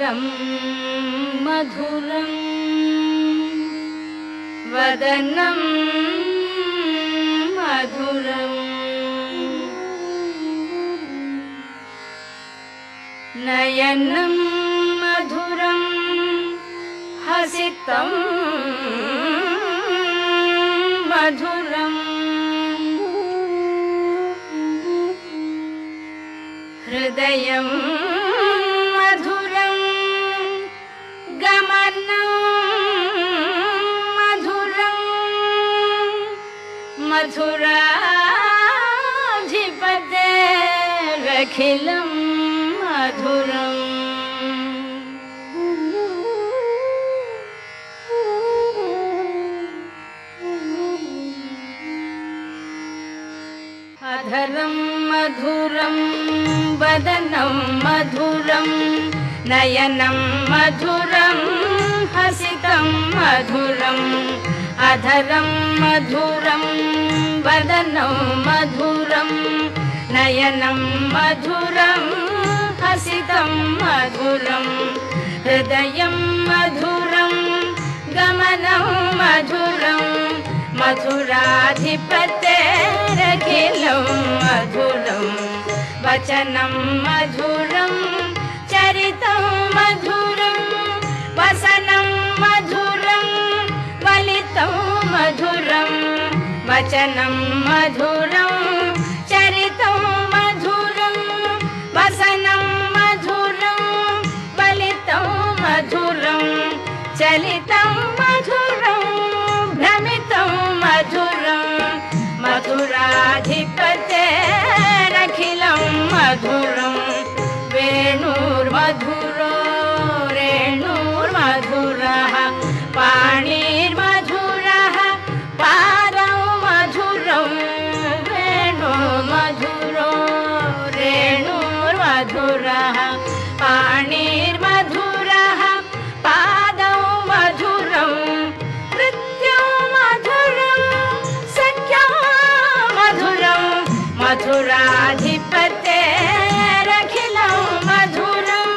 मधुरं मधुरं वदनं मधुरं नयनं मधुरं हसितं मधुरं हृदयं मधुरं गमनं मधुरं मधुराधिपतेरखिलं मधुरम् अधरं मधुरं वदनं मधुरं नयनं मधुरं हसितं मधुरं अधरं मधुरं वदनं मधुरं नयनं मधुरं हसितं मधुरं हृदयं मधुरं गमनं मधुरं मधुराधिपतेरखिलं मधुरं वचनं मधुरं चरितं मधुरं वसनं मधुरं वलितं मधुरं वचनं मधुरं चरितं मधुरं वसनं मधुरं वलितं मधुरं चलितं मधुरं भ्रमितं मधुरं मधुराधिपतेरखिलं मधुरं वेणुर्मधुरो रेणुर्मधुरः पाणिर्मधुरः पादं मधुरं वेणुर्मधुरो रेणुर्मधुरः पाणिर्मधुरः पादं मधुरं नृत्यं मधुरं सख्यं मधुरं मधुराधिपतेरखिलं मधुरं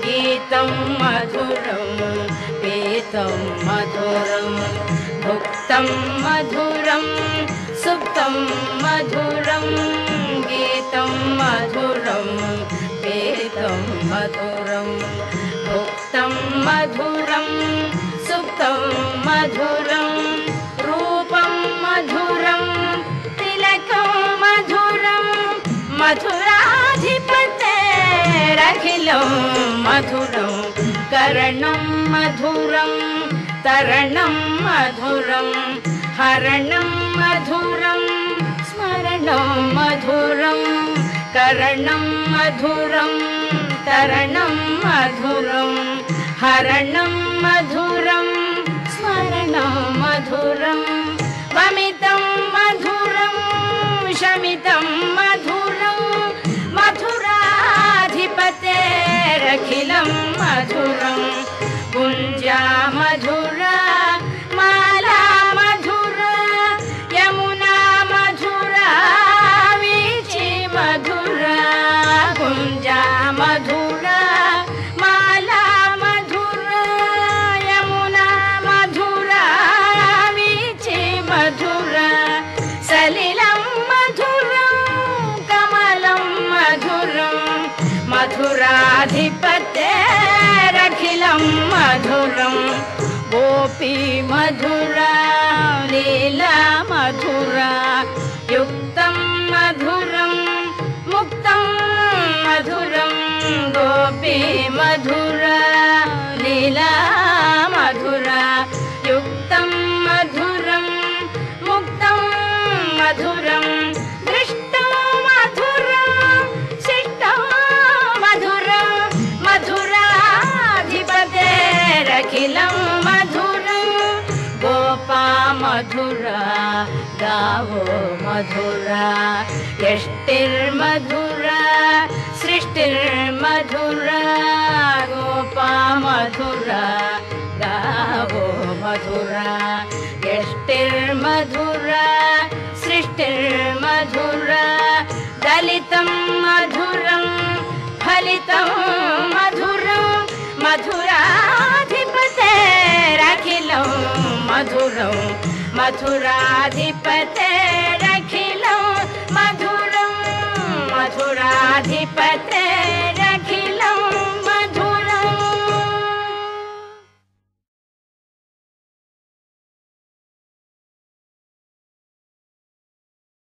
गीतं मधुरं पीतं मधुरं भुक्तं मधुरं सुप्तं मधुरं गीतं मधुरं पीतं मधुरं भुक्तं मधुरं सुप्तं मधुरं रूपं मधुरं तिलकं मधुरं मधुराधिपतेरखिलं मधुरं करणं मधुरं तरणं मधुरं हरणं मधुरं स्मरणं मधुरं करणं मधुरं तरणं मधुरं हरणं मधुरं स्मरणं मधुरं वमितं मधुरं शमितं मधुरं मधुराधिपतेरखिलं मधुरं गुञ्जा मधुरा माला मधुरा यमुना मधुरा वीची मधुरा गुञ्जा मधुरा माला मधुरा यमुना मधुरा वीची मधुरा सलिलं मधुरं कमलं मधुरं मधुराधिपतेरखिलं मधुरं गोपी मधुरा लीला मधुरा युक्तं मधुरं मुक्तं मधुरं गोपी मधुरा लीला मधुरा युक्तं मधुरं मुक्तं मधुरं दृष्टं मधुरं शिष्टं मधुरं मधुराधिपतेरखिलं मधुरं गोपा मधुरा गावो मधुरा यष्टिर्मधुरा सृष्टिर्मधुरा गोपा मधुरा गावो मधुरा यष्टिर्मधुरा सृष्टिर्मधुरा दलितं मधुरं फलितं मधुरं मथुराधिपतेरखिलं मधुरं मथुराधिपते